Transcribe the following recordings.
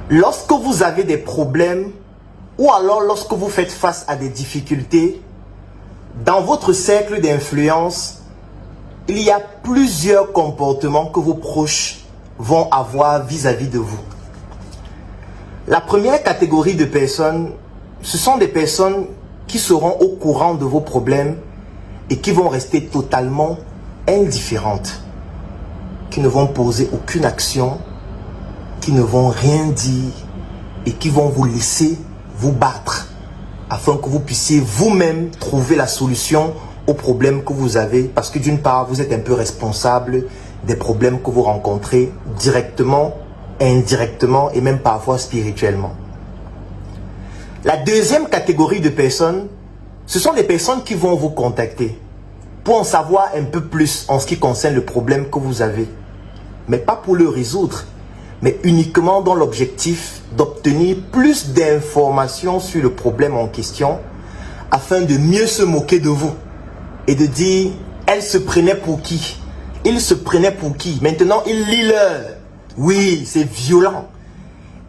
Lorsque vous avez des problèmes ou alors lorsque vous faites face à des difficultés, dans votre cercle d'influence, il y a plusieurs comportements que vos proches vont avoir vis-à-vis de vous. La première catégorie de personnes, ce sont des personnes qui seront au courant de vos problèmes et qui vont rester totalement indifférentes, qui ne vont poser aucune action, qui ne vont rien dire et qui vont vous laisser vous battre afin que vous puissiez vous-même trouver la solution aux problèmes que vous avez, parce que d'une part, vous êtes un peu responsable des problèmes que vous rencontrez directement, indirectement et même parfois spirituellement. La deuxième catégorie de personnes, ce sont des personnes qui vont vous contacter pour en savoir un peu plus en ce qui concerne le problème que vous avez, mais pas pour le résoudre, mais uniquement dans l'objectif d'obtenir plus d'informations sur le problème en question afin de mieux se moquer de vous et de dire, elle se prenait pour qui? Il se prenait pour qui? Maintenant, il lit l'heure. Oui, c'est violent.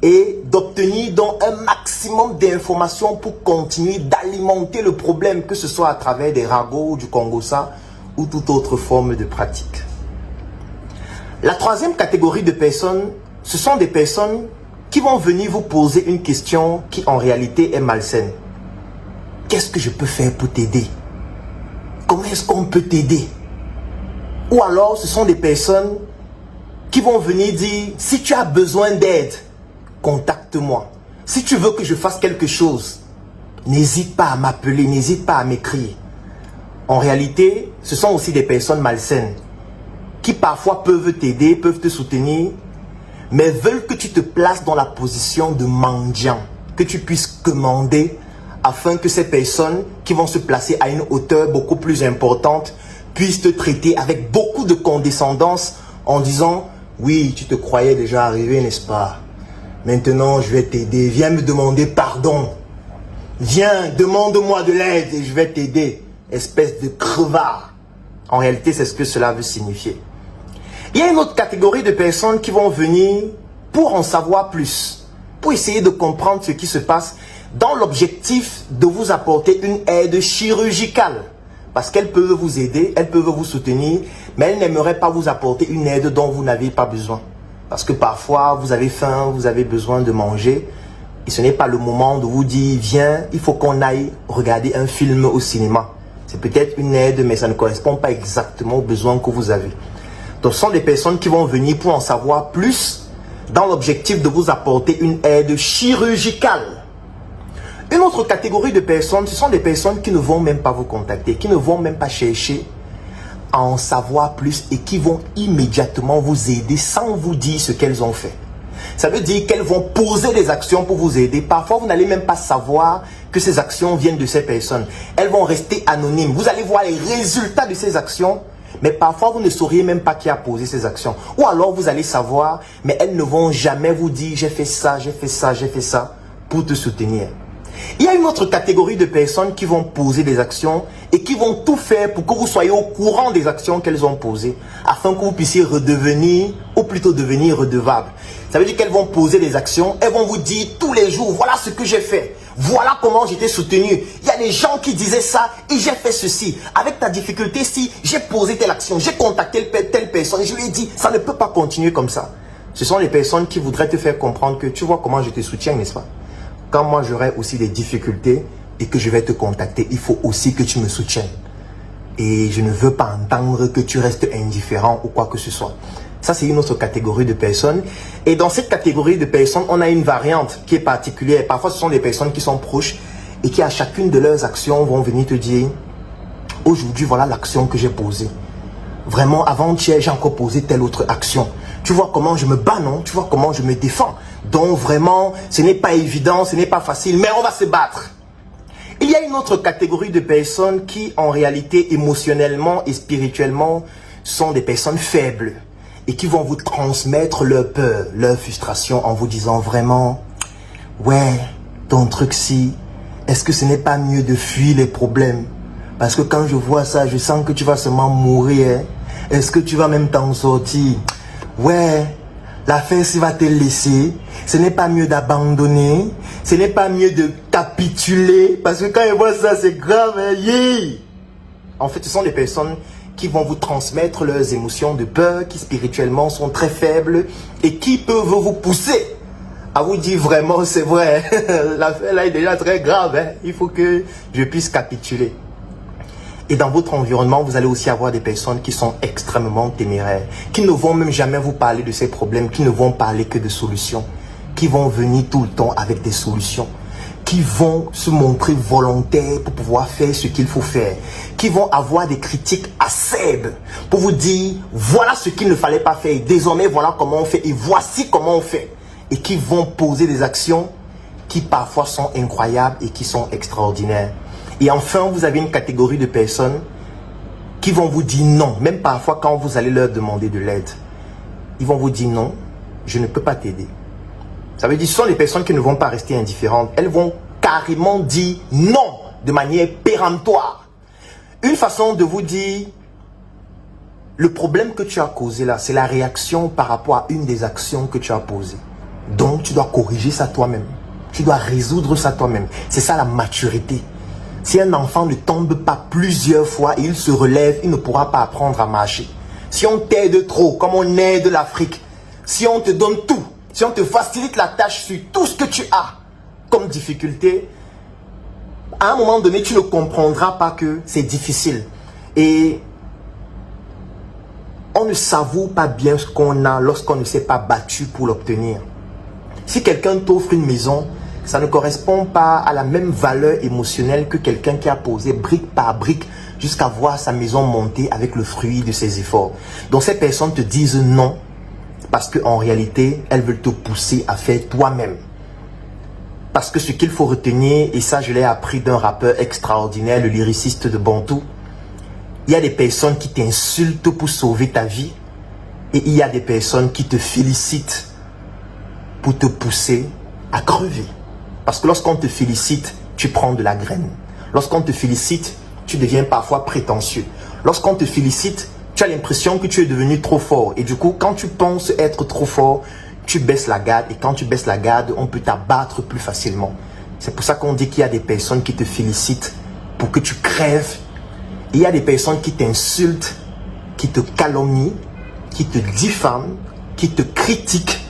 Et d'obtenir donc un maximum d'informations pour continuer d'alimenter le problème, que ce soit à travers des ragots, du Congosa ou toute autre forme de pratique. La troisième catégorie de personnes, ce sont des personnes qui vont venir vous poser une question qui en réalité est malsaine. Qu'est-ce que je peux faire pour t'aider? Comment est-ce qu'on peut t'aider? Ou alors ce sont des personnes qui vont venir dire, si tu as besoin d'aide, contacte-moi. Si tu veux que je fasse quelque chose, n'hésite pas à m'appeler, n'hésite pas à m'écrire. En réalité, ce sont aussi des personnes malsaines qui parfois peuvent t'aider, peuvent te soutenir, mais veulent que tu te places dans la position de mendiant, que tu puisses commander afin que ces personnes qui vont se placer à une hauteur beaucoup plus importante puissent te traiter avec beaucoup de condescendance en disant « Oui, tu te croyais déjà arrivé, n'est-ce pas? Maintenant, je vais t'aider. Viens me demander pardon. Viens, demande-moi de l'aide et je vais t'aider. Espèce de crevard. » En réalité, c'est ce que cela veut signifier. Il y a une autre catégorie de personnes qui vont venir pour en savoir plus, pour essayer de comprendre ce qui se passe dans l'objectif de vous apporter une aide chirurgicale. Parce qu'elles peuvent vous aider, elles peuvent vous soutenir, mais elles n'aimeraient pas vous apporter une aide dont vous n'avez pas besoin. Parce que parfois, vous avez faim, vous avez besoin de manger, et ce n'est pas le moment de vous dire, viens, il faut qu'on aille regarder un film au cinéma. C'est peut-être une aide, mais ça ne correspond pas exactement aux besoins que vous avez. Donc, ce sont des personnes qui vont venir pour en savoir plus dans l'objectif de vous apporter une aide chirurgicale. Une autre catégorie de personnes, ce sont des personnes qui ne vont même pas vous contacter, qui ne vont même pas chercher à en savoir plus et qui vont immédiatement vous aider sans vous dire ce qu'elles ont fait. Ça veut dire qu'elles vont poser des actions pour vous aider. Parfois, vous n'allez même pas savoir que ces actions viennent de ces personnes. Elles vont rester anonymes. Vous allez voir les résultats de ces actions, mais parfois, vous ne sauriez même pas qui a posé ces actions. Ou alors, vous allez savoir, mais elles ne vont jamais vous dire « j'ai fait ça, j'ai fait ça, j'ai fait ça » pour te soutenir. Il y a une autre catégorie de personnes qui vont poser des actions et qui vont tout faire pour que vous soyez au courant des actions qu'elles ont posées, afin que vous puissiez redevenir, ou plutôt devenir redevable. Ça veut dire qu'elles vont poser des actions, elles vont vous dire tous les jours, voilà ce que j'ai fait, voilà comment j'étais soutenu. Il y a des gens qui disaient ça et j'ai fait ceci. Avec ta difficulté, si j'ai posé telle action, j'ai contacté telle personne, je lui ai dit, ça ne peut pas continuer comme ça. Ce sont les personnes qui voudraient te faire comprendre que tu vois comment je te soutiens, n'est-ce pas? Quand moi j'aurai aussi des difficultés et que je vais te contacter, il faut aussi que tu me soutiennes. Et je ne veux pas entendre que tu restes indifférent ou quoi que ce soit. Ça, c'est une autre catégorie de personnes. Et dans cette catégorie de personnes, on a une variante qui est particulière. Parfois, ce sont des personnes qui sont proches et qui, à chacune de leurs actions, vont venir te dire « Aujourd'hui, voilà l'action que j'ai posée. Vraiment, avant-hier, j'ai encore posé telle autre action. Tu vois comment je me bats, non? Tu vois comment je me défends. Donc vraiment, ce n'est pas évident, ce n'est pas facile, mais on va se battre. » Il y a une autre catégorie de personnes qui, en réalité, émotionnellement et spirituellement, sont des personnes faibles et qui vont vous transmettre leur peur, leur frustration en vous disant vraiment « Ouais, ton truc-ci, est-ce que ce n'est pas mieux de fuir les problèmes? Parce que quand je vois ça, je sens que tu vas seulement mourir. Hein? Est-ce que tu vas même t'en sortir? Ouais, l'affaire s'il va te laisser, ce n'est pas mieux d'abandonner, ce n'est pas mieux de capituler, parce que quand ils voient ça, c'est grave, hein, yeah. En fait, ce sont des personnes qui vont vous transmettre leurs émotions de peur, qui spirituellement sont très faibles et qui peuvent vous pousser à vous dire vraiment, c'est vrai, l'affaire là est déjà très grave, hein, il faut que je puisse capituler. Et dans votre environnement, vous allez aussi avoir des personnes qui sont extrêmement téméraires, qui ne vont même jamais vous parler de ces problèmes, qui ne vont parler que de solutions, qui vont venir tout le temps avec des solutions, qui vont se montrer volontaires pour pouvoir faire ce qu'il faut faire, qui vont avoir des critiques acerbes pour vous dire, voilà ce qu'il ne fallait pas faire, désormais voilà comment on fait et voici comment on fait. Et qui vont poser des actions qui parfois sont incroyables et qui sont extraordinaires. Et enfin, vous avez une catégorie de personnes qui vont vous dire non, même parfois quand vous allez leur demander de l'aide. Ils vont vous dire non, je ne peux pas t'aider. Ça veut dire que ce sont les personnes qui ne vont pas rester indifférentes. Elles vont carrément dire non de manière péremptoire. Une façon de vous dire, le problème que tu as causé là, c'est la réaction par rapport à une des actions que tu as posées. Donc, tu dois corriger ça toi-même. Tu dois résoudre ça toi-même. C'est ça la maturité. Si un enfant ne tombe pas plusieurs fois et il se relève, il ne pourra pas apprendre à marcher. Si on t'aide trop, comme on aide l'Afrique, si on te donne tout, si on te facilite la tâche sur tout ce que tu as comme difficulté, à un moment donné, tu ne comprendras pas que c'est difficile. Et on ne savoure pas bien ce qu'on a lorsqu'on ne s'est pas battu pour l'obtenir. Si quelqu'un t'offre une maison, ça ne correspond pas à la même valeur émotionnelle que quelqu'un qui a posé brique par brique jusqu'à voir sa maison monter avec le fruit de ses efforts. Donc ces personnes te disent non parce qu'en réalité, elles veulent te pousser à faire toi-même. Parce que ce qu'il faut retenir, et ça je l'ai appris d'un rappeur extraordinaire, le lyriciste de Bantou, il y a des personnes qui t'insultent pour sauver ta vie et il y a des personnes qui te félicitent pour te pousser à crever. Parce que lorsqu'on te félicite, tu prends de la graine. Lorsqu'on te félicite, tu deviens parfois prétentieux. Lorsqu'on te félicite, tu as l'impression que tu es devenu trop fort. Et du coup, quand tu penses être trop fort, tu baisses la garde. Et quand tu baisses la garde, on peut t'abattre plus facilement. C'est pour ça qu'on dit qu'il y a des personnes qui te félicitent pour que tu crèves. Et il y a des personnes qui t'insultent, qui te calomnient, qui te diffament, qui te critiquent,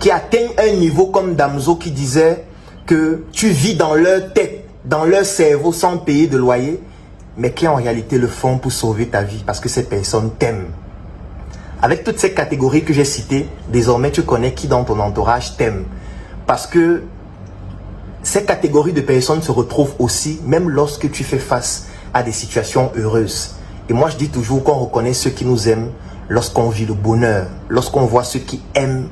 qui atteignent un niveau comme Damso qui disait que tu vis dans leur tête, dans leur cerveau sans payer de loyer, mais qui en réalité le font pour sauver ta vie parce que ces personnes t'aiment. Avec toutes ces catégories que j'ai citées, désormais tu connais qui dans ton entourage t'aime. Parce que ces catégories de personnes se retrouvent aussi même lorsque tu fais face à des situations heureuses. Et moi je dis toujours qu'on reconnaît ceux qui nous aiment lorsqu'on vit le bonheur, lorsqu'on voit ceux qui aiment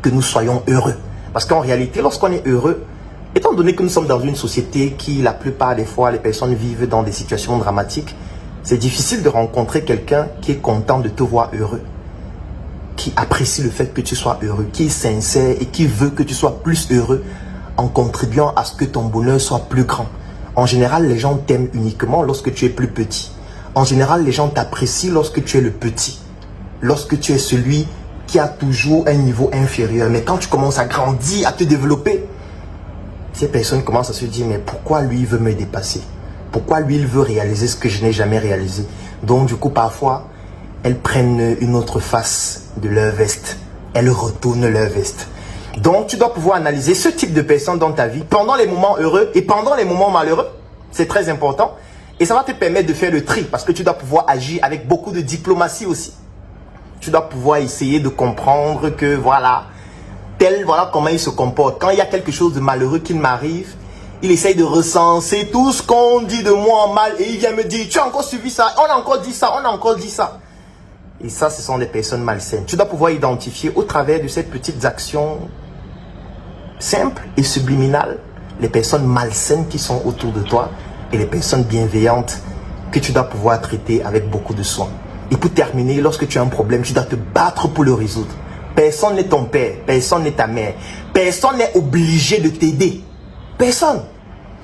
que nous soyons heureux. Parce qu'en réalité, lorsqu'on est heureux, étant donné que nous sommes dans une société qui, la plupart des fois, les personnes vivent dans des situations dramatiques, c'est difficile de rencontrer quelqu'un qui est content de te voir heureux, qui apprécie le fait que tu sois heureux, qui est sincère et qui veut que tu sois plus heureux en contribuant à ce que ton bonheur soit plus grand. En général, les gens t'aiment uniquement lorsque tu es plus petit. En général, les gens t'apprécient lorsque tu es le petit, lorsque tu es celui qui a toujours un niveau inférieur. Mais quand tu commences à grandir, à te développer, ces personnes commencent à se dire, mais pourquoi lui il veut me dépasser? Pourquoi lui il veut réaliser ce que je n'ai jamais réalisé? Donc du coup, parfois, elles prennent une autre face de leur veste. Elles retournent leur veste. Donc tu dois pouvoir analyser ce type de personnes dans ta vie pendant les moments heureux et pendant les moments malheureux. C'est très important. Et ça va te permettre de faire le tri parce que tu dois pouvoir agir avec beaucoup de diplomatie aussi. Tu dois pouvoir essayer de comprendre que voilà comment il se comporte. Quand il y a quelque chose de malheureux qui m'arrive, il essaye de recenser tout ce qu'on dit de moi en mal et il vient me dire, tu as encore suivi ça, on a encore dit ça, on a encore dit ça. Et ça, ce sont des personnes malsaines. Tu dois pouvoir identifier au travers de ces petites actions simples et subliminales, les personnes malsaines qui sont autour de toi et les personnes bienveillantes que tu dois pouvoir traiter avec beaucoup de soin. Et pour terminer, lorsque tu as un problème, tu dois te battre pour le résoudre. Personne n'est ton père, personne n'est ta mère. Personne n'est obligé de t'aider. Personne.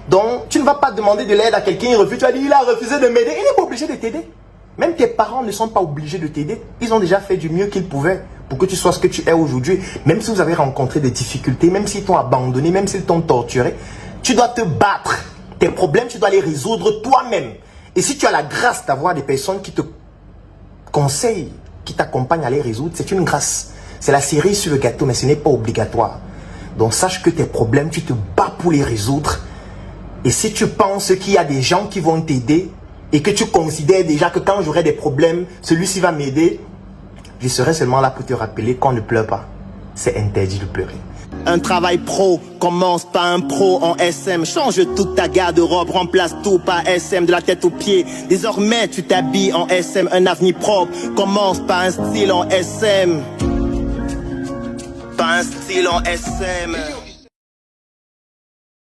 Donc, tu ne vas pas demander de l'aide à quelqu'un, il refuse. Tu vas dire, il a refusé de m'aider. Il n'est pas obligé de t'aider. Même tes parents ne sont pas obligés de t'aider. Ils ont déjà fait du mieux qu'ils pouvaient pour que tu sois ce que tu es aujourd'hui. Même si vous avez rencontré des difficultés, même s'ils t'ont abandonné, même s'ils t'ont torturé, tu dois te battre. Tes problèmes, tu dois les résoudre toi-même. Et si tu as la grâce d'avoir des personnes qui te conseillent, qui t'accompagnent à les résoudre, c'est une grâce. C'est la cerise sur le gâteau, mais ce n'est pas obligatoire. Donc sache que tes problèmes, tu te bats pour les résoudre. Et si tu penses qu'il y a des gens qui vont t'aider et que tu considères déjà que quand j'aurai des problèmes, celui-ci va m'aider, je serai seulement là pour te rappeler qu'on ne pleure pas. C'est interdit de pleurer. Un travail pro commence par un pro en SM. Change toute ta garde-robe, remplace tout par SM de la tête aux pieds. Désormais tu t'habilles en SM. Un avenir propre commence par un style en SM. Par un style en SM.